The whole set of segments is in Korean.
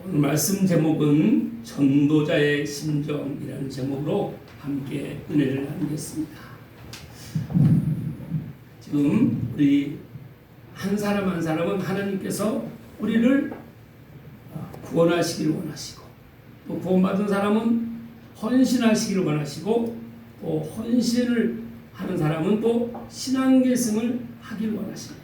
오늘 말씀 제목은 전도자의 심정이라는 제목으로 함께 은혜를 나누겠습니다. 지금 우리 한 사람 한 사람은 하나님께서 우리를 구원하시기를 원하시고, 또 구원받은 사람은 헌신하시기를 원하시고, 또 헌신을 하는 사람은 또 신앙계승을 하기를 원하십니다.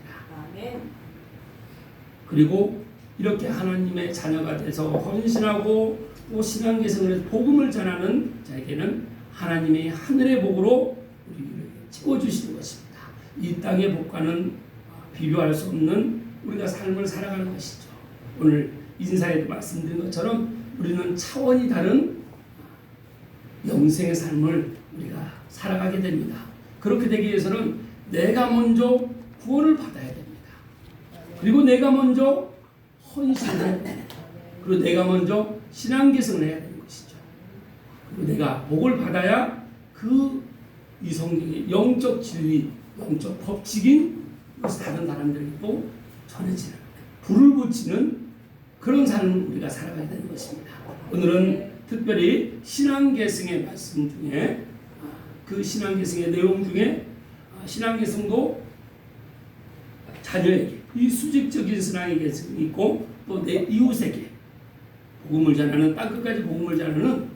그리고 이렇게 하나님의 자녀가 돼서 헌신하고 또 신앙계승을 해서 복음을 전하는 자에게는 하나님의 하늘의 복으로 우리를 찍어주시는 것입니다. 이 땅의 복과는 비교할 수 없는 우리가 삶을 살아가는 것이죠. 오늘 인사에도 말씀드린 것처럼 우리는 차원이 다른 영생의 삶을 우리가 살아가게 됩니다. 그렇게 되기 위해서는 내가 먼저 구원을 받아야 됩니다. 그리고 내가 먼저 헌신을 해야 됩니다. 그리고 내가 먼저 신앙계승을 해야 되는 것이죠. 그리고 내가 복을 받아야 그 이 성경의 영적 진리, 영적 법칙인 것이 다른 사람들에게 또 전해지는, 불을 붙이는 그런 삶을 우리가 살아가야 되는 것입니다. 오늘은 특별히 신앙계승의 말씀 중에 그 신앙계승의 내용 중에 신앙계승도 자녀에게 이 수직적인 신앙의 계승이 있고, 또 내 이웃에게 복음을 전하는, 땅끝까지 복음을 전하는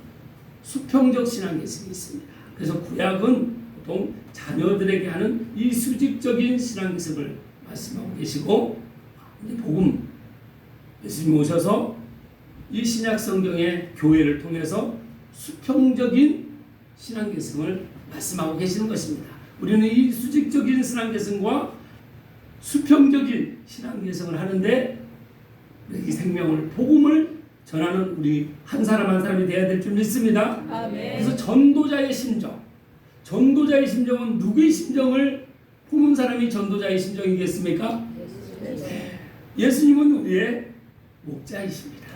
수평적 신앙계승이 있습니다. 그래서 구약은 보통 자녀들에게 하는 이 수직적인 신앙계승을 말씀하고 계시고, 복음, 예수님이 오셔서 이 신약 성경의 교회를 통해서 수평적인 신앙계승을 말씀하고 계시는 것입니다. 우리는 이 수직적인 신앙계승과 수평적인 신앙계승을 하는데, 이 생명을, 복음을 전하는 우리 한 사람 한 사람이 되어야 될 줄 믿습니다. 아멘. 그래서 전도자의 심정, 전도자의 심정은 누구의 심정을 품은 사람이 전도자의 심정이겠습니까? 네. 예수님은 우리의 목자이십니다.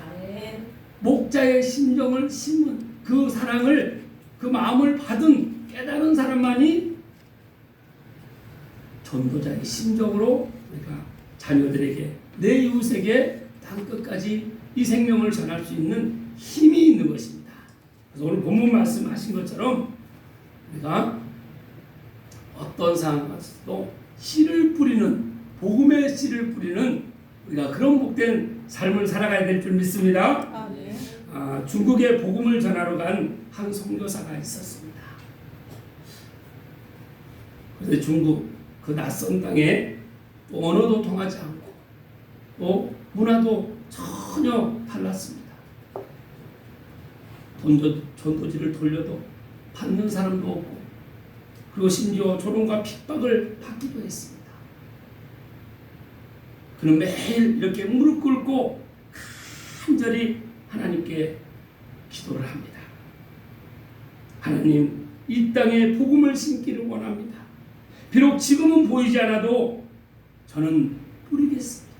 목자의 심정을 심은 그 사랑을, 그 마음을 받은 깨달은 사람만이 전도자의 심정으로 우리가 자녀들에게, 내 이웃에게 땅끝까지 이 생명을 전할 수 있는 힘이 있는 것입니다. 그래서 오늘 본문 말씀하신 것처럼 우리가 어떤 상황에서도 씨를 뿌리는, 복음의 씨를 뿌리는 우리가 그런 복된 삶을 살아가야 될 줄 믿습니다. 중국에 복음을 전하러 간 한 선교사가 있었습니다. 그런데 중국 그 낯선 땅에 또 언어도 통하지 않고 또 문화도 전혀 달랐습니다. 전도지를 돌려도 받는 사람도 없고, 그리고 심지어 조롱과 핍박을 받기도 했습니다. 그는 매일 이렇게 무릎 꿇고 간절히 하나님께 기도를 합니다. 하나님, 이 땅에 복음을 심기를 원합니다. 비록 지금은 보이지 않아도 저는 뿌리겠습니다.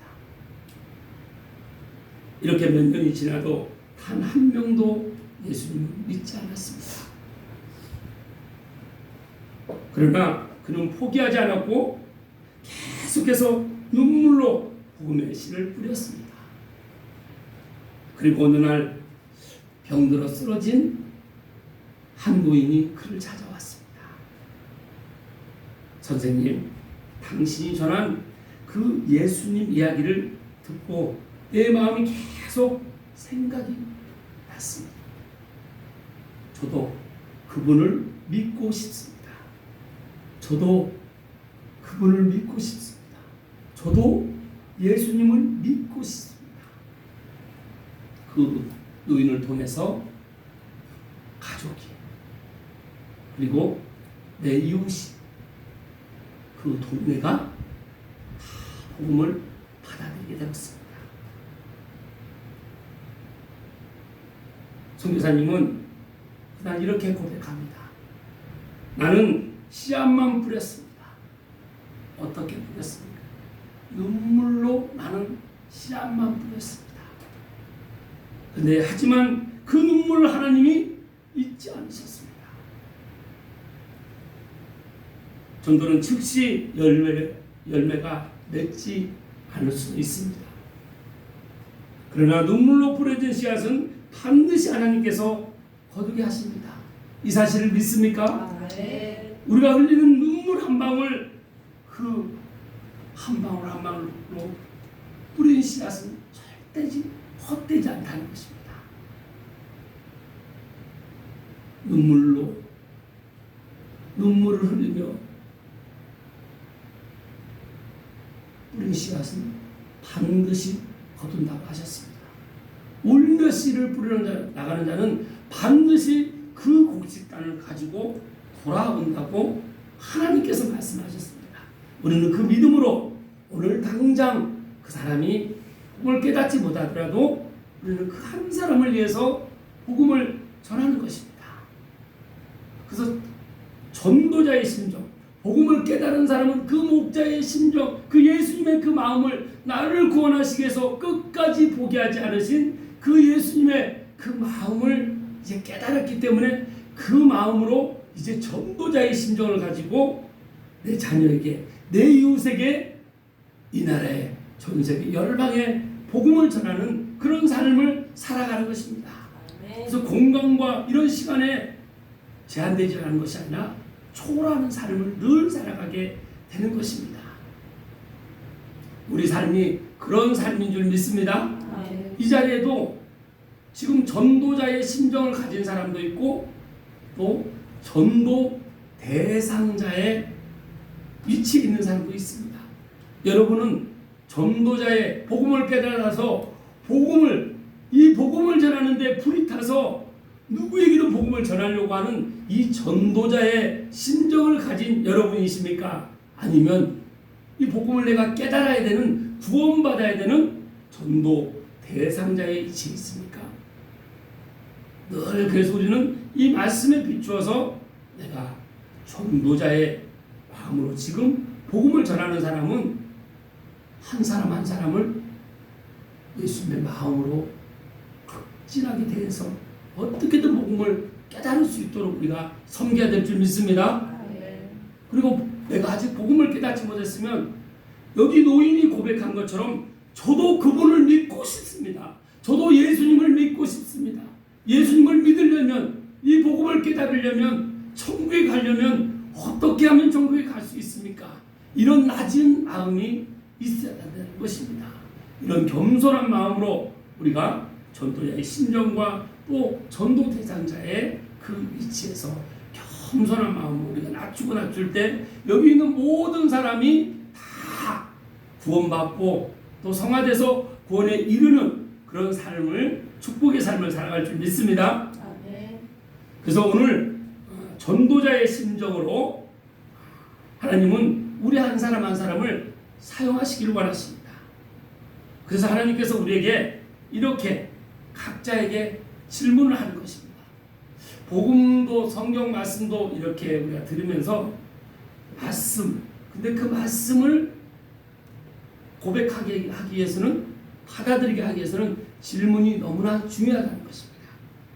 이렇게 몇 년이 지나도 단 한 명도 예수님을 믿지 않았습니다. 그러나 그는 포기하지 않았고 계속해서 눈물로 복음의 씨를 뿌렸습니다. 그리고 어느 날 병들어 쓰러진 한 노인이 그를 찾아왔습니다. 선생님, 당신이 전한 그 예수님 이야기를 듣고 내 마음이 계속 생각이 났습니다. 저도 그분을 믿고 싶습니다. 저도 그분을 믿고 싶습니다. 저도 예수님을 믿고 싶습니다. 그 노인을 통해서 가족이, 그리고 내 이웃이, 그 동네가 다 복음을 받아들이게 되었습니다. 선교사님은 그날 이렇게 고백합니다. 나는 씨앗만 뿌렸습니다. 어떻게 뿌렸습니까? 눈물로 나는 씨앗만 뿌렸습니다. 근데 하지만 그 눈물을 하나님이 잊지 않으셨습니다. 전도는 즉시 열매가 맺지 않을 수도 있습니다. 그러나 눈물로 뿌려진 씨앗은 반드시 하나님께서 거두게 하십니다. 이 사실을 믿습니까? 네. 우리가 흘리는 눈물 한 방울, 그 한 방울 한 방울로 뿌린 씨앗은 절대 헛되지 않다는 것입니다. 눈물을 흘리며 뿌린 씨앗은 반드시 거둔다고 하셨습니다. 울며 씨를 뿌리러 나가는 자는 반드시 그 곡식단을 가지고 돌아온다고 하나님께서 말씀하셨습니다. 우리는 그 믿음으로 오늘 당장 그 사람이 복음을 깨닫지 못하더라도 우리는 그 한 사람을 위해서 복음을 전하는 것입니다. 그래서 전도자의 심정, 복음을 깨달은 사람은 그 목자의 심정, 그 예수님의 그 마음을 나를 구원하시기 위해서 끝까지 포기하지 않으신 그 예수님의 그 마음을 이제 깨달았기 때문에 그 마음으로 이제 전도자의 심정을 가지고 내 자녀에게, 내 이웃에게, 이 나라에, 전 세계 열방에 복음을 전하는 그런 삶을 살아가는 것입니다. 그래서 공간과 이런 시간에 제한되지 않은 것이 아니라 초월하는 삶을 늘 살아가게 되는 것입니다. 우리 삶이 그런 삶인 줄 믿습니다. 이 자리에도 지금 전도자의 심정을 가진 사람도 있고 또 전도 대상자의 위치에 있는 사람도 있습니다. 여러분은 전도자의 복음을 깨달아서 이 복음을 전하는데 불이 타서 누구에게도 복음을 전하려고 하는 이 전도자의 심정을 가진 여러분이십니까? 아니면 이 복음을 내가 깨달아야 되는, 구원받아야 되는 전도 대상자의 위치에 있습니까? 늘 그래서 우리는 이 말씀에 비추어서 내가 전도자의 마음으로 지금 복음을 전하는 사람은 한 사람 한 사람을 예수님의 마음으로 극진하게 대해서 어떻게든 복음을 깨달을 수 있도록 우리가 섬겨야 될 줄 믿습니다. 그리고 내가 아직 복음을 깨닫지 못했으면 여기 노인이 고백한 것처럼 저도 그분을 믿고 싶습니다. 저도 예수님을 믿고 싶습니다. 예수님을 믿으려면, 이 복음을 깨달으려면, 천국에 가려면 어떻게 하면 천국에 갈 수 있습니까? 이런 낮은 마음이 있어야 된다는 것입니다. 이런 겸손한 마음으로 우리가 전도자의 심정과 또 전도 대상자의 그 위치에서 겸손한 마음으로 우리가 낮출 때 여기 있는 모든 사람이 다 구원받고 또 성화돼서 구원에 이르는 그런 삶을, 축복의 삶을 살아갈 줄 믿습니다. 그래서 오늘 전도자의 심정으로 하나님은 우리 한 사람 한 사람을 사용하시기를 원하십니다. 그래서 하나님께서 우리에게 이렇게 각자에게 질문을 하는 것입니다. 복음도 성경 말씀도 이렇게 우리가 들으면서 말씀, 근데 그 말씀을 고백하게 하기 위해서는, 받아들이게 하기 위해서는 질문이 너무나 중요하다는 것입니다.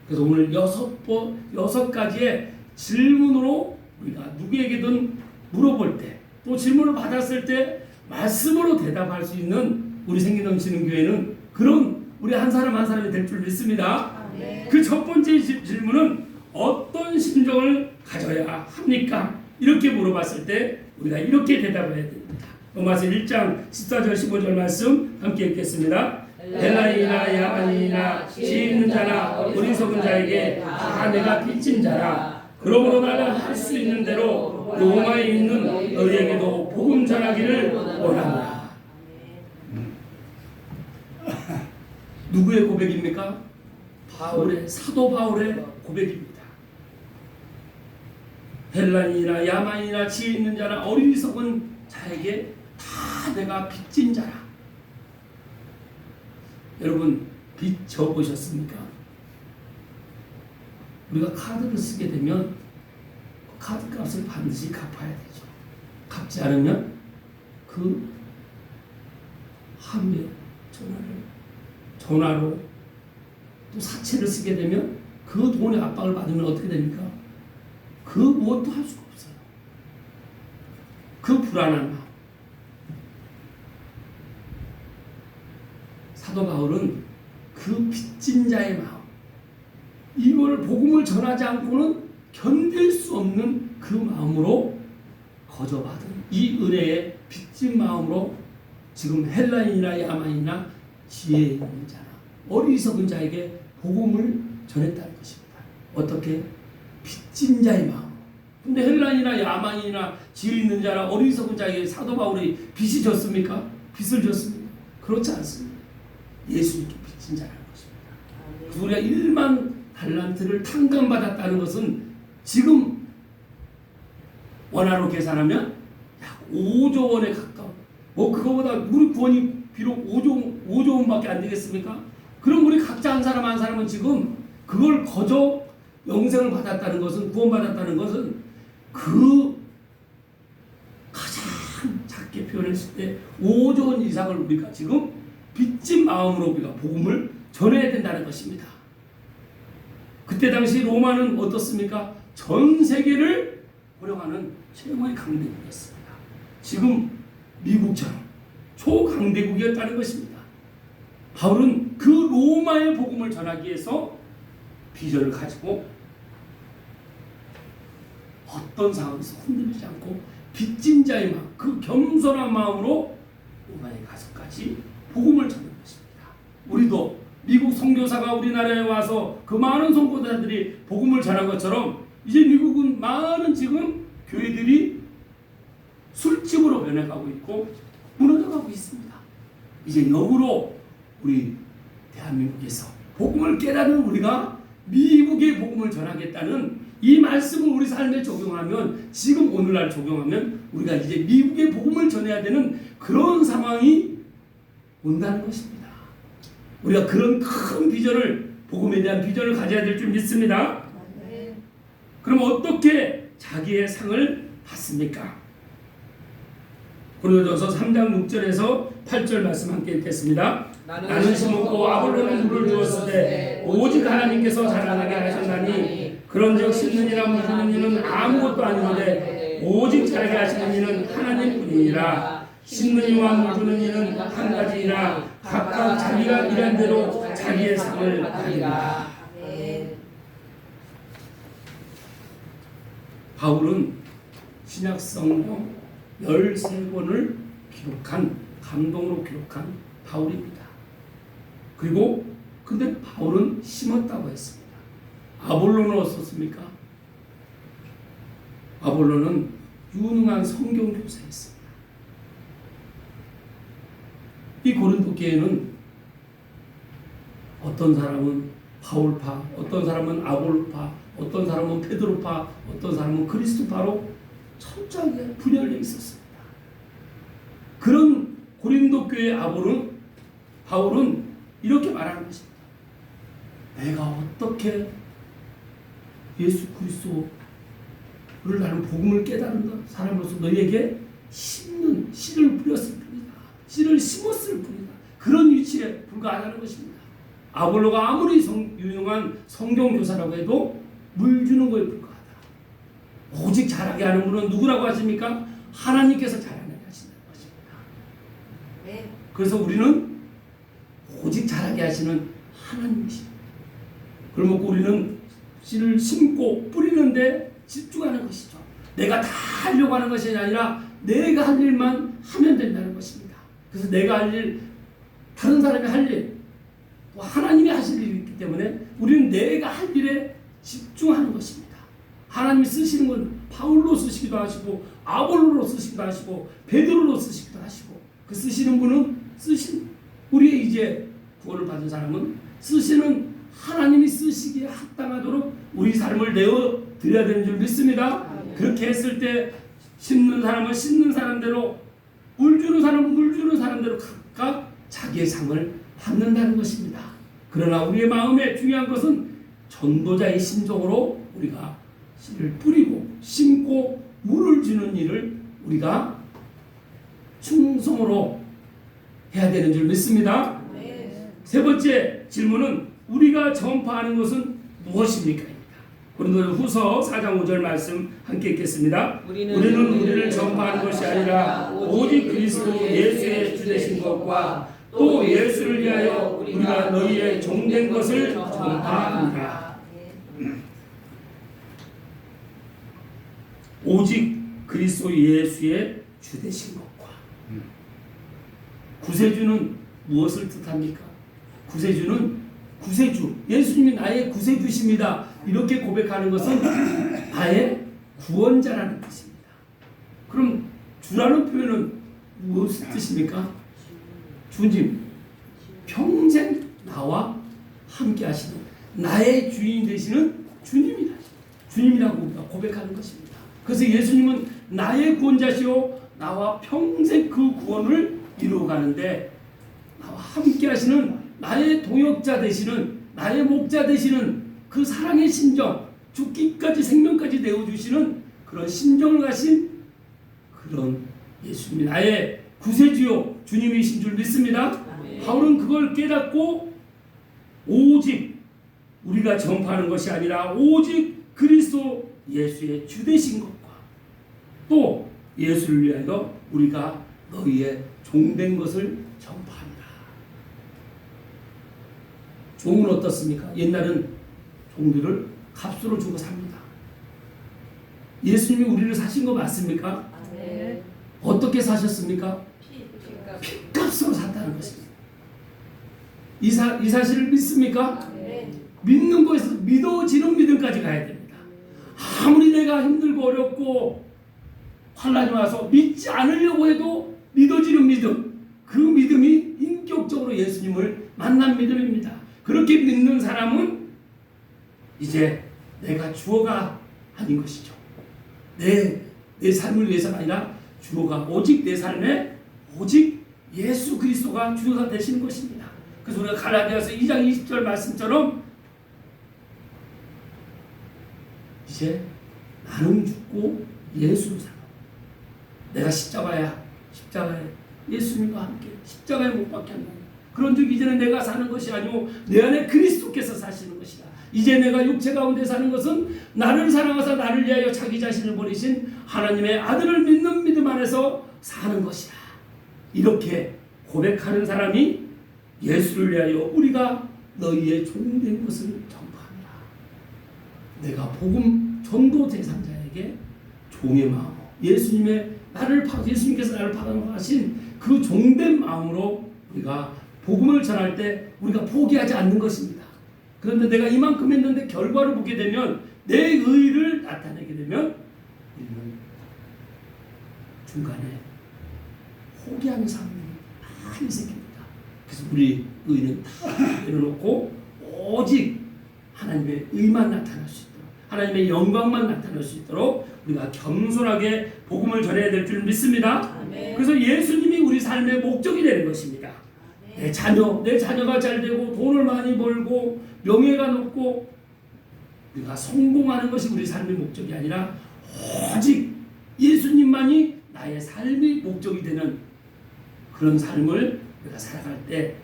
그래서 오늘 6가지의 질문으로 우리가 누구에게든 물어볼 때, 또 질문을 받았을 때 말씀으로 대답할 수 있는 우리 생기 넘치는 교회는 그런 우리 한 사람 한 사람이 될 줄 믿습니다. 그 첫 번째 질문은 어떤 심정을 가져야 합니까? 이렇게 물어봤을 때 우리가 이렇게 대답을 해야 됩니다. 로마서 1장 14절 15절 말씀 함께 읽겠습니다. 헬라인이나 야만인이나 지혜 있는 자나 어리석은 자에게 다 내가 빚진 자라. 그러므로 나는 할 수 있는 대로 로마에 있는 너희에게도 복음 전하기를 원한다. 누구의 고백입니까? 사도 바울의 고백입니다. 헬라인이나 야만이나 지혜 있는 자나 어리석은 자에게 다 내가 빚진 자라. 여러분, 빚 져보셨습니까? 우리가 카드를 쓰게 되면 카드 값을 반드시 갚아야 되죠. 갚지 않으면 그 한배 전화로 또 사채를 쓰게 되면 그 돈의 압박을 받으면 어떻게 됩니까? 그 무엇도 할 수가 없어요. 그 불안한 마음. 사도 바울은 그 빚진 자의 마음, 이걸 복음을 전하지 않고는 견딜 수 없는 그 마음으로 거저받은 이 은혜의 빚진 마음으로 지금 헬라인이나 야만이나 지혜 있는 자나 어리석은 자에게 복음을 전했다는 것입니다. 어떻게? 빚진 자의 마음. 근데 헬라인이나 야만이나 지혜 있는 자나 어리석은 자에게 사도 바울이 빚이 졌습니까? 빚을 졌습니까? 그렇지 않습니다. 예수님께 빚진 자라는 것입니다. 우리가 1만 달란트를 탕감받았다는 것은 지금 원화로 계산하면 약 5조 원에 가까운, 뭐 그거보다 우리 구원이 비록 5조 원밖에 안 되겠습니까? 그럼 우리 각자 한 사람은 지금 그걸 거저 영생을 받았다는 것은, 구원받았다는 것은 그 가장 작게 표현했을 때 5조 원 이상을 우리가 지금 빚진 마음으로 우리가 복음을 전해야 된다는 것입니다. 그때 당시 로마는 어떻습니까? 전 세계를 호령하는 최고의 강대국이었습니다. 지금 미국처럼 초강대국이었다는 것입니다. 바울은 그 로마의 복음을 전하기 위해서 비전을 가지고 어떤 상황에서 흔들리지 않고 빚진 자의 마음, 그 겸손한 마음으로 로마에 가서까지 복음을 전하는 것입니다. 우리도 미국 선교사가 우리나라에 와서 그 많은 선교사들이 복음을 전한 것처럼 이제 미국은 많은 지금 교회들이 술집으로 변해가고 있고 무너져가고 있습니다. 이제 역으로 우리 대한민국에서 복음을 깨닫는 우리가 미국의 복음을 전하겠다는 이 말씀을 우리 삶에 적용하면, 지금 오늘날 적용하면 우리가 이제 미국의 복음을 전해야 되는 그런 상황이 온다는 것입니다. 우리가 그런 큰 비전을, 복음에 대한 비전을 가져야 될 줄 믿습니다. 그럼 어떻게 자기의 상을 받습니까? 고린도전서 3장 6절에서 8절 말씀 함께 읽겠습니다. 나는 심었고 아볼로는 물을 주었을 때 오직 하나님께서 자라나게 하셨나니 그런즉 심는 이나 물 주는 이는 아무것도 아니오되 오직 자라게 하시는 이는 하나님뿐이니라. 심는 이와 물 주는 이는 한 가지이나 각각 자기가 일한 대로 자기의 상을 받으리라. 바울은 신약성경 13권을 기록한, 감동으로 기록한 바울입니다. 그리고 근데 바울은 심었다고 했습니다. 아볼로는 어떻습니까? 아볼로는 유능한 성경 교사였습니다. 이 고린도 교회는 어떤 사람은 바울파, 어떤 사람은 아볼로파, 어떤 사람은 베드로파, 어떤 사람은 그리스도파로 철저하게 분열되어 있었습니다. 그런 고린도 교회 바울은 이렇게 말하는 것입니다. 내가 어떻게 예수 그리스도를 나는 복음을 깨달은 사람으로서 너희에게 씨를 뿌렸을 뿐이다. 씨를 심었을 뿐이다. 그런 위치에 불과하다는 것입니다. 아볼로가 아무리 유능한 성경 교사라고 해도 물 주는 거에 불과하다. 오직 자라게 하는 분은 누구라고 하십니까? 하나님께서 자라게 하신다는 것입니다. 네. 그래서 우리는 오직 자라게 하시는 하나님이십니다. 그러면 우리는 씨를 심고 뿌리는데 집중하는 것이죠. 내가 다 하려고 하는 것이 아니라 내가 할 일만 하면 된다는 것입니다. 그래서 내가 할 일, 다른 사람이 할 일, 또 하나님이 하실 일이 있기 때문에 우리는 내가 할 일에 집중하는 것입니다. 하나님이 쓰시는 건 바울로 쓰시기도 하시고 아볼로로 쓰시기도 하시고 베드로로 쓰시기도 하시고, 그 쓰시는 분은 우리의 이제 구원을 받은 사람은 쓰시는 하나님이 쓰시기에 합당하도록 우리 삶을 내어 드려야 되는 줄 믿습니다. 그렇게 했을 때 심는 사람은 심는 사람대로, 물 주는 사람은 물 주는 사람대로 각각 자기의 상을 받는다는 것입니다. 그러나 우리의 마음에 중요한 것은 전도자의 심정으로 우리가 씨를 뿌리고 심고 물을 주는 일을 우리가 충성으로 해야 되는 줄 믿습니다. 세 번째 질문은 우리가 전파하는 것은 무엇입니까? 고린도후서 4장 5절 말씀 함께 읽겠습니다. 우리는 우리를 전파하는 것이 아니라 오직 그리스도 예수의 주 되신 것과 또 예수를 위하여 우리가 너희의 종된 것을 전파하노라. 오직 그리스도 예수의 주되신 것과 구세주는 무엇을 뜻합니까? 구세주는 구세주, 예수님이 나의 구세주십니다. 이렇게 고백하는 것은 나의 구원자라는 뜻입니다. 그럼 주라는 표현은 무엇을 뜻입니까? 주님, 평생 나와 함께 하시는 나의 주인 되시는 주님이라고 우리가 고백하는 것입니다. 그래서 예수님은 나의 구원자시오, 나와 평생 그 구원을 이루어가는데 나와 함께 하시는 나의 동역자 되시는 나의 목자 되시는 그 사랑의 심정, 죽기까지 생명까지 내어주시는 그런 심정을 가신 그런 예수님이 나의 구세주요 주님이신 줄 믿습니다. 바울은 그걸 깨닫고 오직 우리가 전파하는 것이 아니라 오직 그리스도 예수의 주되신 것과 또 예수를 위하여 우리가 너희의 종된 것을 전파합니다. 종은 어떻습니까? 옛날은 종들을 값으로 주고 삽니다. 예수님이 우리를 사신 거 맞습니까? 네. 어떻게 사셨습니까? 핏값으로 샀다는 것입니다. 이 사실을 믿습니까? 네. 믿는 것에서 믿어지는 믿음까지 가야 됩니다. 아무리 내가 힘들고 어렵고 환난이 와서 믿지 않으려고 해도 믿어지는 믿음, 그 믿음이 인격적으로 예수님을 만난 믿음입니다. 그렇게 믿는 사람은 이제 내가 주어가 아닌 것이죠. 내 삶을 위해서가 아니라 주어가 오직 내 삶에 오직 예수 그리스도가 주어가 되시는 것입니다. 그래서 우리가 갈라디아서 2장 20절 말씀처럼 이제 나는 죽고 예수를 살아. 내가 십자가에 예수님과 함께 십자가에 못 박혀 한다. 그런즉 이제는 내가 사는 것이 아니오 내 안에 그리스도께서 사시는 것이다. 이제 내가 육체 가운데 사는 것은 나를 사랑하사 나를 위하여 자기 자신을 버리신 하나님의 아들을 믿는 믿음 안에서 사는 것이다. 이렇게 고백하는 사람이 예수를 위하여 우리가 너희의 종된 것을 전파합니다. 내가 복음 전도 대상자에게 종의 마음으로 예수님께서 나를 파송하신 그 종된 마음으로 우리가 복음을 전할 때 우리가 포기하지 않는 것입니다. 그런데 내가 이만큼 했는데 결과를 보게 되면 내 의의를 나타내게 되면 우리는 중간에 포기하는 상황이 많이 생깁니다. 그래서 우리 의의는 다 내려놓고 오직 하나님의 의만 나타날 수 있도록 하나님의 영광만 나타날 수 있도록 우리가 겸손하게 복음을 전해야 될 줄 믿습니다. 아멘. 그래서 예수님이 우리 삶의 목적이 되는 것입니다. 내 자녀가 잘 되고 돈을 많이 벌고 명예가 높고 우리가 성공하는 것이 우리 삶의 목적이 아니라 오직 예수님만이 나의 삶의 목적이 되는 그런 삶을 우리가 살아갈 때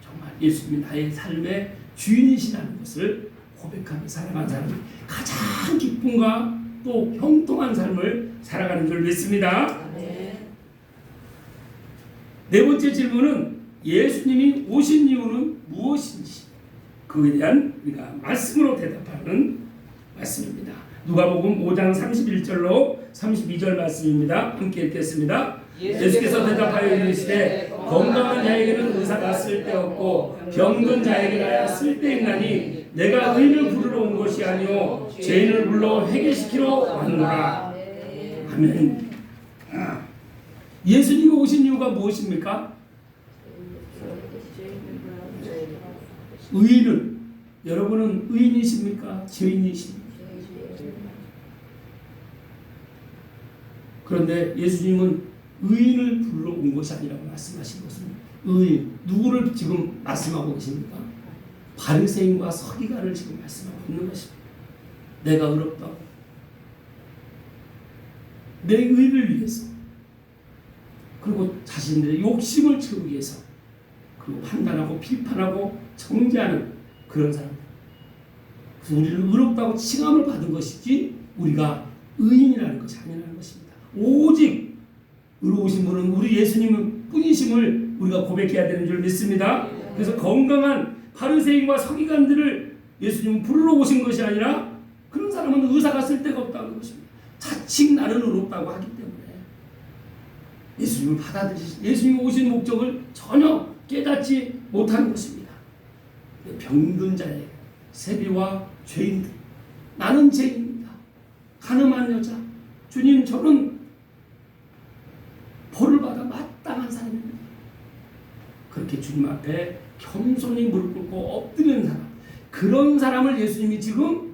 정말 예수님이 나의 삶의 주인이시라는 것을 고백하며 살아가는 사람이 가장 기쁨과 또 형통한 삶을 살아가는 줄 믿습니다. 네 번째 질문은 예수님이 오신 이유는 무엇인지 그에 대한 우리가 말씀으로 대답하는 말씀입니다. 누가복음 5장 31절로 32절 말씀입니다. 함께 읽겠습니다. 예수께서 대답하여 이르시되 건강한 자에게는 의사가 쓸데없고 병든 자에게나야 쓸데있나니 내가 의인을 부르러 온 것이 아니요 죄인을 불러 회개시키러 왔노라. 아멘. 예수님이 오신 이유가 무엇입니까? 의인을 여러분은 의인이십니까? 죄인이십니까? 그런데 예수님은 의인을 불러 온 것이 아니라고 말씀하신 것은 의인 누구를 지금 말씀하고 계십니까? 바리새인과 서기관을 지금 말씀하고 있는 것입니다. 내가 의롭다고 내 의를 위해서 그리고 자신들의 욕심을 채우기 위해서 그리고 판단하고 비판하고 정죄하는 그런 사람들. 그래서 우리를 의롭다고 칭함을 받은 것이지 우리가 의인이라는 것이 아니라는 것입니다. 오직 의로우신 분은 우리 예수님 뿐이심을 우리가 고백해야 되는 줄 믿습니다. 그래서 건강한 바리새인과 서기관들을 예수님은 부르러 오신 것이 아니라 그런 사람은 의사가 쓸 데가 없다는 것입니다. 자칭 나는 의롭다고 하기 때문에 예수님을 받아들이시, 예수님이 오신 목적을 전혀 깨닫지 못하는 것입니다. 병든 자의 세리와 죄인들, 나는 죄인입니다. 가늠한 여자, 주님 저는 벌을 받아 마땅한 사람입니다. 그렇게 주님 앞에 겸손히 무릎 꿇고 엎드리는 사람, 그런 사람을 예수님이 지금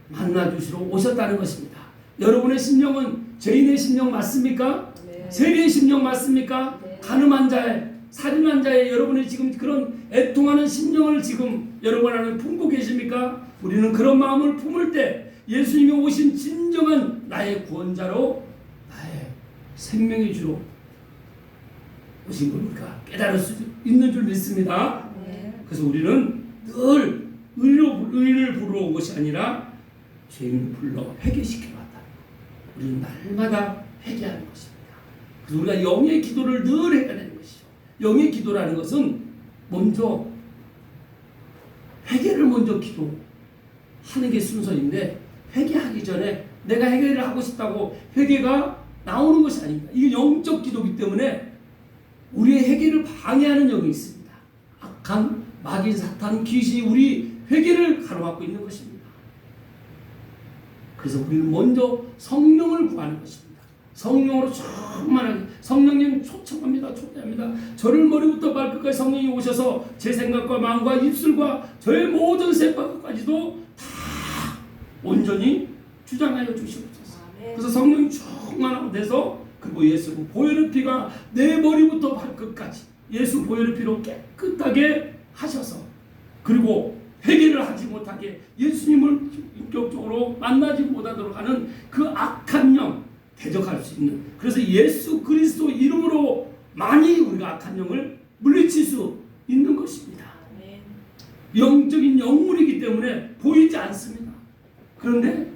만나주시러 오셨다는 것입니다. 여러분의 심령은 죄인의 심령 맞습니까? 네. 세리의 심령 맞습니까? 네. 가늠한 자의, 살인한 자의 여러분의 지금 그런 애통하는 심령을 지금 여러분 안에 품고 계십니까? 우리는 그런 마음을 품을 때 예수님이 오신 진정한 나의 구원자로, 나의 생명의 주로 오신 걸 우리가 깨달을 수 있는 줄 믿습니다. 네. 그래서 우리는 늘 의를 부르러 온 것이 아니라 죄인을 불러 회개시키러 왔다. 우리는 날마다 회개하는 것입니다. 그래서 우리가 영의 기도를 늘 해야 되는 것이죠. 영의 기도라는 것은 먼저 회개를 먼저 기도하는 게 순서인데, 회개하기 전에 내가 회개를 하고 싶다고 회개가 나오는 것이 아닙니다. 이게 영적 기도이기 때문에 우리의 회개를 방해하는 영이 있습니다. 악한 마귀, 사탄, 귀신이 우리 회개를 가로막고 있는 것입니다. 그래서 우리는 먼저 성령을 구하는 것입니다. 성령으로 충만하게, 성령님 초청합니다. 초대합니다. 저를 머리부터 발끝까지 성령이 오셔서 제 생각과 마음과 입술과 저의 모든 생각까지도 다 온전히 주장하여 주시옵소서. 그래서 성령이 충만하고 돼서, 그리고 예수 보혈의 피가 내 머리부터 발끝까지 예수 보혈의 피로 깨끗하게 하셔서, 그리고 회개를 하지 못하게 예수님을 인격적으로 만나지 못하도록 하는 그 악한 영 대적할 수 있는, 그래서 예수 그리스도 이름으로 많이 우리가 악한 영을 물리칠 수 있는 것입니다. 영적인 영물이기 때문에 보이지 않습니다. 그런데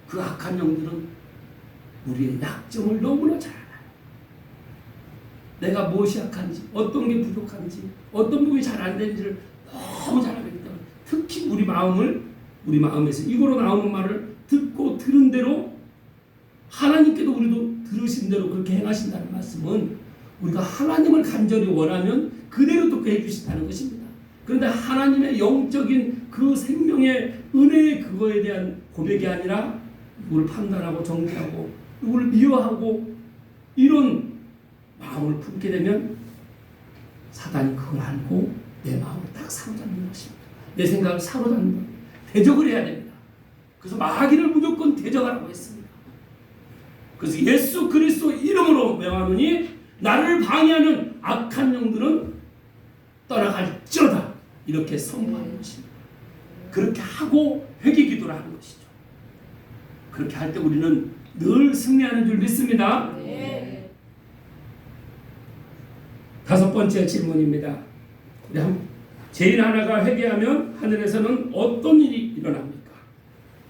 그 악한 영들은 우리의 약점을 너무나 잘 알아요. 내가 무엇이 약한지, 어떤 게 부족한지, 어떤 부분이 잘 안 되는지를 너무 잘 알기 때문에, 특히 우리 마음에서 입으로 나오는 말을 듣고 들은 대로, 하나님께도 우리도 들으신 대로 그렇게 행하신다는 말씀은 우리가 하나님을 간절히 원하면 그대로 듣게 해주신다는 것입니다. 그런데 하나님의 영적인 그 생명의 은혜의 그거에 대한 고백이 아니라 누구를 판단하고 정죄하고 누구를 미워하고 이런 마음을 품게 되면 사단이 그걸 알고 내 마음을 딱 사로잡는 것입니다. 내 생각을 사로잡는 겁니다. 대적을 해야 됩니다. 그래서 마귀를 무조건 대적하라고 했습니다. 그래서 예수 그리스도 이름으로 명하노니 나를 방해하는 악한 영들은 떠나갈지어다, 이렇게 선포하는 것입니다. 그렇게 하고 회개 기도를 하는 것이죠. 그렇게 할 때 우리는 늘 승리하는 줄 믿습니다. 네. 다섯 번째 질문입니다. 죄인 하나가 회개하면 하늘에서는 어떤 일이 일어납니까?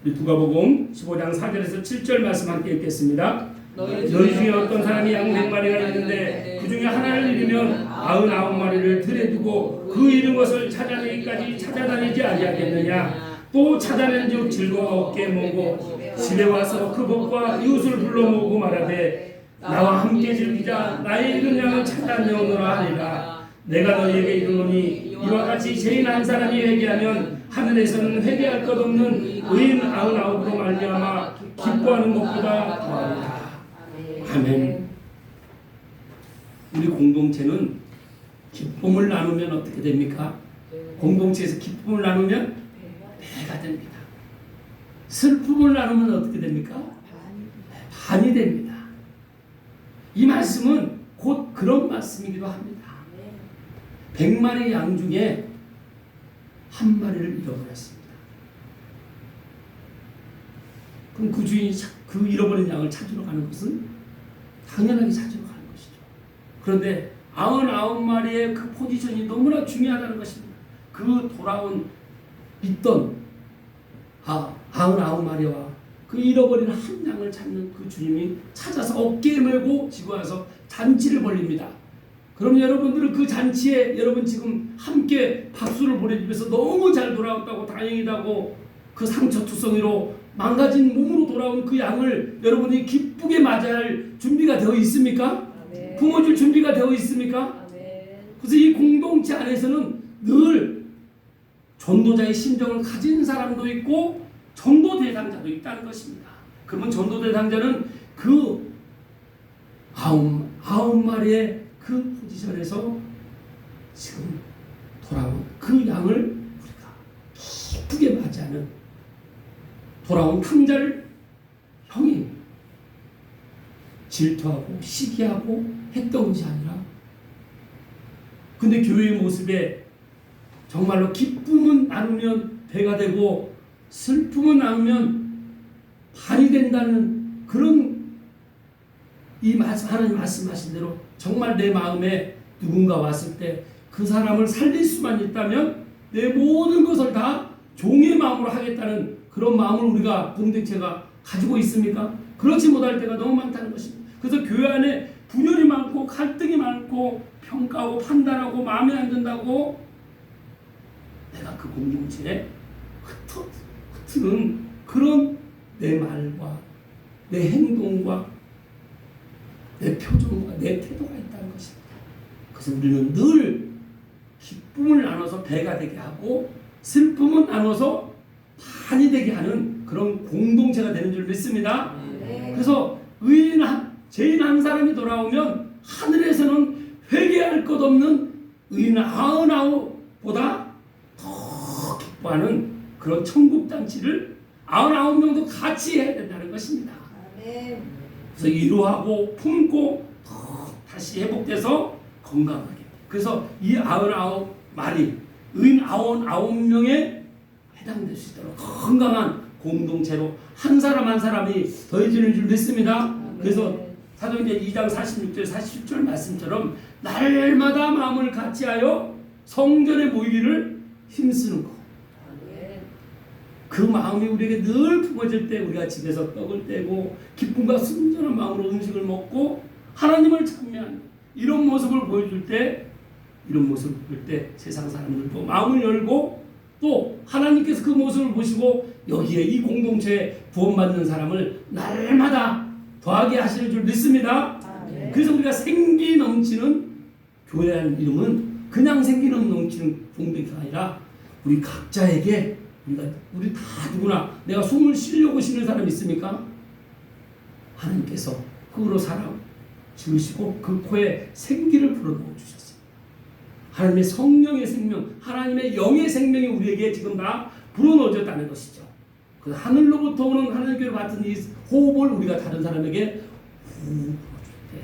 우리 누가복음 15장 4절에서 7절 말씀 함께 읽겠습니다. 너희 중에 어떤 사람이 양 100마리가 있는데 그 중에 하나를 잃으면 99마리를 들에 두고 그 잃은 것을 찾아내기까지 찾아다니지 아니하겠느냐? 또 찾아낸즉 즐거움 없게 모으고 집에 와서 그 법과 이웃을 불러 모으고 말하되 나와 함께 즐기자, 나의 잃은 양을 찾아내오노라 하리라. 내가 너희에게 이르노니 이와 같이 죄인 한 사람이 회개하면 하늘에서는 회개할 것 없는 의인 99으로 말미암아 기뻐하는 것보다 더하리라. 아멘. 우리 공동체는 기쁨을 나누면 어떻게 됩니까? 공동체에서 기쁨을 나누면 배가 됩니다. 슬픔을 나누면 어떻게 됩니까? 반이 됩니다. 이 말씀은 곧 그런 말씀이기도 합니다. 100마리 양 중에 한 마리를 잃어버렸습니다. 그럼 그 주인이 그 잃어버린 양을 찾으러 가는 것은 당연하게 찾으러 가는 것이죠. 그런데 99마리의 그 포지션이 너무나 중요하다는 것입니다. 그 돌아온 있던 99마리와 그 잃어버린 한 양을 찾는 그 주님이 찾아서 어깨에 메고 지고 와서 잔치를 벌립니다. 그럼 여러분들은 그 잔치에 여러분 지금 함께 박수를 보내주면서 너무 잘 돌아왔다고 다행이다고 그 상처투성이로 망가진 몸으로 돌아온 그 양을 여러분이 기쁘게 맞이할 준비가 되어 있습니까? 아멘. 품어줄 준비가 되어 있습니까? 아멘. 그래서 이 공동체 안에서는 늘 전도자의 심정을 가진 사람도 있고 전도 대상자도 있다는 것입니다. 그러면 전도 대상자는 그 아홉 마리의 그 포지션에서 지금 돌아온 그 양을 우리가 기쁘게 맞이하는 돌아온 탕자를 형이 질투하고 시기하고 했던 것이 아니라 근데 교회의 모습에 정말로 기쁨은 나누면 배가 되고 슬픔은 나누면 반이 된다는 그런 이 하나님 말씀하신 대로 정말 내 마음에 누군가 왔을 때 그 사람을 살릴 수만 있다면 내 모든 것을 다 종의 마음으로 하겠다는 그런 마음을 우리가 공동체가 가지고 있습니까? 그렇지 못할 때가 너무 많다는 것입니다. 그래서 교회 안에 분열이 많고 갈등이 많고 평가하고 판단하고 마음에 안 든다고 내가 그 공동체에 흩트는 그런 내 말과 내 행동과 내 표정과 내 태도가 있다는 것입니다. 그래서 우리는 늘 기쁨을 나눠서 배가 되게 하고 슬픔은 나눠서 반이 되게 하는 그런 공동체가 되는 줄 믿습니다. 네. 그래서 죄인 한 사람이 돌아오면 하늘에서는 회개할 것 없는 의인 99보다 더 기뻐하는 그런 천국 잔치를 99명도 같이 해야 된다는 것입니다. 아멘. 그래서 위로하고 품고 더 다시 회복돼서 건강하게. 그래서 이 99마리 의인 99명에 해당될 수 있도록 건강한 공동체로 한 사람 한 사람이 더해지는 줄 믿습니다. 그래서 사도행전 2장 46절 47절 말씀처럼 날마다 마음을 같이하여 성전에 모이기를 힘쓰는 것. 그 마음이 우리에게 늘 품어질 때 우리가 집에서 떡을 떼고 기쁨과 순전한 마음으로 음식을 먹고 하나님을 찬미하는 이런 모습을 보여줄 때 이런 모습을 볼 때 세상 사람들도 마음을 열고 또 하나님께서 그 모습을 보시고 여기에 이 공동체에 구원받는 사람을 날마다 더하게 하시는 줄 믿습니다. 그래서 우리가 생기 넘치는 교회라는 이름은 그냥 생기 넘치는 공동체가 아니라 우리 각자에게 우리 다 누구나 내가 숨을 쉬려고 쉬는 사람 있습니까? 하나님께서 흙으로 사람 지으시고 그 코에 생기를 불어넣어 주셨습니다. 하나님의 성령의 생명, 하나님의 영의 생명이 우리에게 지금 다 불어넣어졌다는 것이죠. 그 하늘로부터 오는 하나님께로 받은 이 호흡을 우리가 다른 사람에게 후 불어줄 때,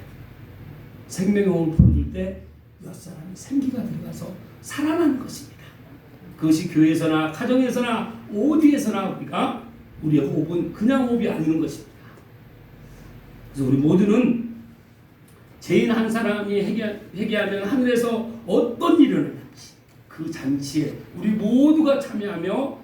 생명의 호흡을 불어줄 때 몇 사람이 생기가 들어가서 살아나는 것입니다. 그것이 교회에서나 가정에서나 어디에서나 우리의 호흡은 그냥 호흡이 아닌 것입니다. 그래서 우리 모두는 죄인 한 사람이 회개하면 하늘에서 어떤 일이 일어나는지 그 잔치에 우리 모두가 참여하며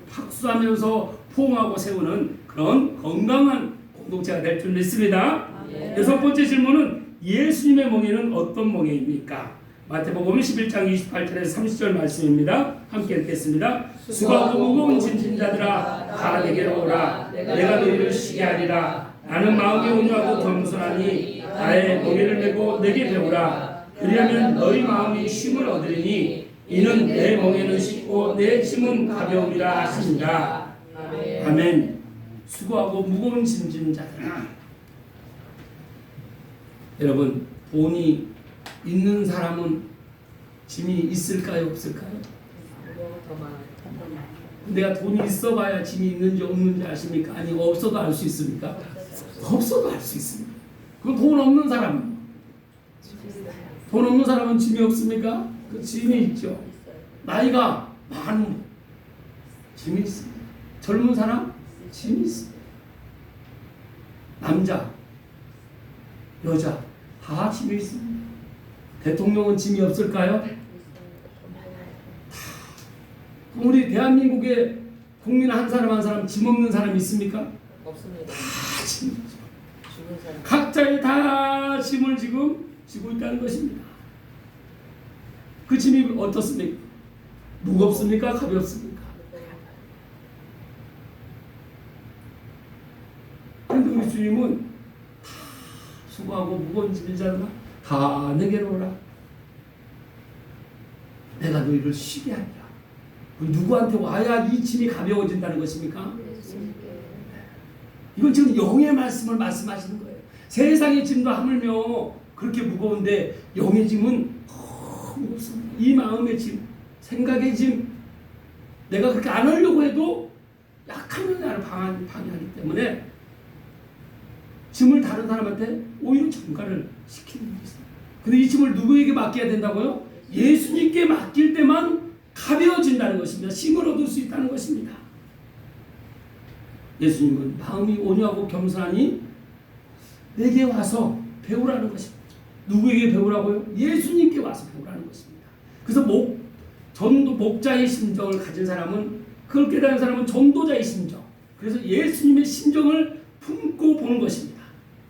박수하면서 포옹하고 세우는 그런 건강한 공동체가 될 줄 믿습니다. 여섯 번째 질문은 예수님의 멍에는 어떤 멍에입니까? 마태복음 11장 28절에서 30절 말씀입니다. 함께 읽겠습니다. 수고하고 무거운 짐진 자들아 다 내게로 오라. 내가 너희를 쉬게 하리라. 나는 마음이 온유하고 겸손하니 나의 멍에를 메고 내게 배우라. 그리하면 너희 마음이 쉼을 얻으리니 이는 내 멍에는 쉽고 내 짐은 가벼우리라 하십니다. 아멘. 수고하고 무거운 짐진 자들아. 여러분, 돈이 있는 사람은 짐이 있을까요, 없을까요? 내가 돈이 있어봐야 짐이 있는지 없는지 아십니까? 아니 없어도 알 수 있습니까? 없어도 알 수 있습니다. 그럼 돈 없는 사람, 돈 없는 사람은 짐이 없습니까? 그 짐이 있죠. 나이가 많은 짐이 있습니다. 젊은 사람 짐이 있습니다. 남자, 여자 다 짐이 있습니다. 대통령은 짐이 없을까요? 그럼 우리 대한민국의 국민 한 사람 한 사람 짐 없는 사람 있습니까? 없습니다. 다 짐이죠. 각자의 다 짐을 지금 지고 있다는 것입니다. 그 짐이 어떻습니까? 무겁습니까? 가볍습니까? 그런데 우리 주님은 다 수고하고 무거운 짐이잖아. 다 내게로 오라. 내가 너희를 쉬게 하리라. 누구한테 와야 이 짐이 가벼워진다는 것입니까? 이건 지금 영의 말씀을 말씀하시는 거예요. 세상의 짐도 하물며 그렇게 무거운데 영의 짐은 무겁습니다. 이 마음의 짐, 생각의 짐, 내가 그렇게 안 하려고 해도 약하면 나를 방해하기 때문에 짐을 다른 사람한테 오히려 전가를 시키는 것입니다. 근데 이 짐을 누구에게 맡겨야 된다고요? 예수님께 맡길 때만 가벼워진다는 것입니다. 힘을 얻을 수 있다는 것입니다. 예수님은 마음이 온유하고 겸손하니 내게 와서 배우라는 것입니다. 누구에게 배우라고요? 예수님께 와서 배우라는 것입니다. 그래서 목자의 심정을 가진 사람은, 그걸 깨달은 사람은 전도자의 심정, 그래서 예수님의 심정을 품고 보는 것입니다.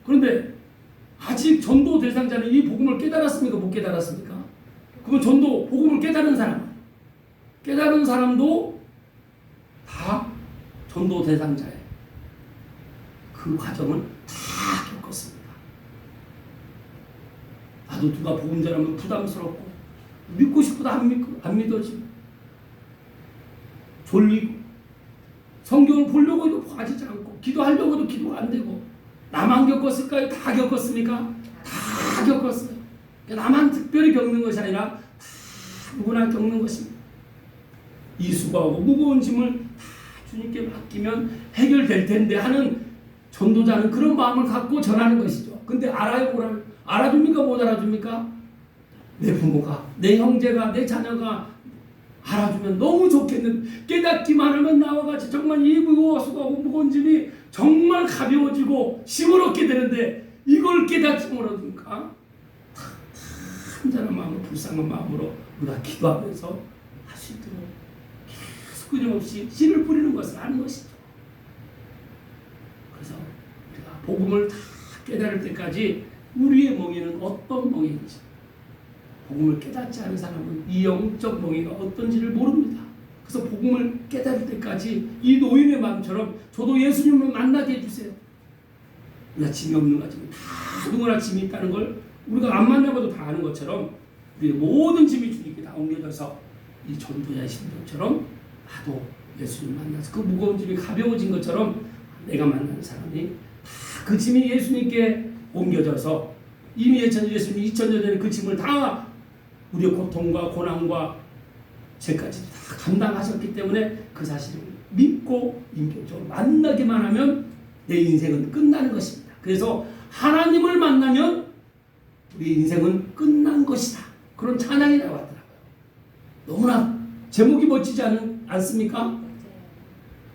그런데 아직 전도 대상자는 이 복음을 깨달았습니까? 못 깨달았습니까? 그러면 전도 복음을 깨달은 사람도 다 전도 대상자예요. 그 과정을 다 겪었습니다. 나도 누가 복음 전하면 부담스럽고 믿고 싶어도 안 믿어지고 졸리고 성경을 보려고 해도 봐지지 않고 기도하려고 해도 기도가 안 되고. 나만 겪었을까요? 다 겪었습니까? 다 겪었어요. 나만 특별히 겪는 것이 아니라 다 누구나 겪는 것입니다. 이 수고하고 무거운 짐을 다 주님께 맡기면 해결될 텐데 하는 전도자는 그런 마음을 갖고 전하는 것이죠. 근데 알아요? 알아줍니까? 못 알아줍니까? 내 부모가, 내 형제가, 내 자녀가 알아주면 너무 좋겠는데 깨닫기만 하면 나와 같이 정말 이 수고하고 무거운 짐이 정말 가벼워지고 힘을 얻게 되는데 이걸 깨닫지 못하니까 한잔한 마음으로, 불쌍한 마음으로 우리가 기도하면서 할 수 있도록 계속 끊임없이 씨를 뿌리는 것을 하는 것이죠. 그래서 우리가 복음을 다 깨달을 때까지 우리의 멍에는 어떤 멍에인지, 복음을 깨닫지 않은 사람은 이 영적 멍에가 어떤지를 모릅니다. 그래서 복음을 깨달을 때까지 이 노인의 마음처럼 저도 예수님을 만나게 해주세요. 우리가 짐이 없는 가지고 다 누구나 짐이 있다는 걸 우리가 안 만나봐도 다 아는 것처럼 우리의 모든 짐이 주님께 다 옮겨져서 이 전도자의 심정처럼 나도 예수님 만나서 그 무거운 짐이 가벼워진 것처럼 내가 만나는 사람이 다 그 짐이 예수님께 옮겨져서 이미 예수님이 2000년 전에 그 짐을 다 우리의 고통과 고난과 죄까지 다 감당하셨기 때문에 그 사실을 믿고 인격적으로 만나기만 하면 내 인생은 끝나는 것입니다. 그래서 하나님을 만나면 우리 인생은 끝난 것이다. 그런 찬양이 나왔더라고요. 너무나 제목이 멋지지 않습니까?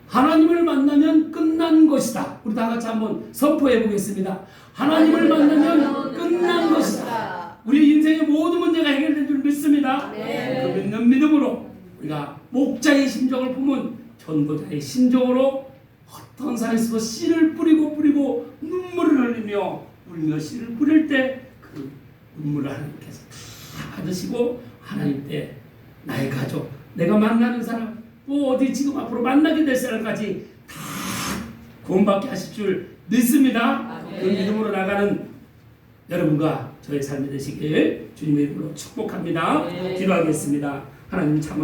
하나님을 만나면 끝난 것이다. 우리 다 같이 한번 선포해 보겠습니다. 하나님을 만나면 끝난 것이다. 우리 인생의 모든 문제가 해결된 줄 믿습니다. 네. 그 믿는 믿음으로 우리가 목자의 심정을 품은 전도자의 심정으로 어떤 산에서도 씨를 뿌리고 눈물을 흘리며 울며 씨를 뿌릴 때 그 눈물을 하나님께서 다 받으시고 하나님 때 나의 가족, 내가 만나는 사람, 또 어디 지금 앞으로 만나게 될 사람까지 다 구원받게 하실 줄 믿습니다. 그 믿음으로 나가는 여러분과 저의 삶이 되시길 주님의 이름으로 축복합니다. 기도하겠습니다. 하나님 참으로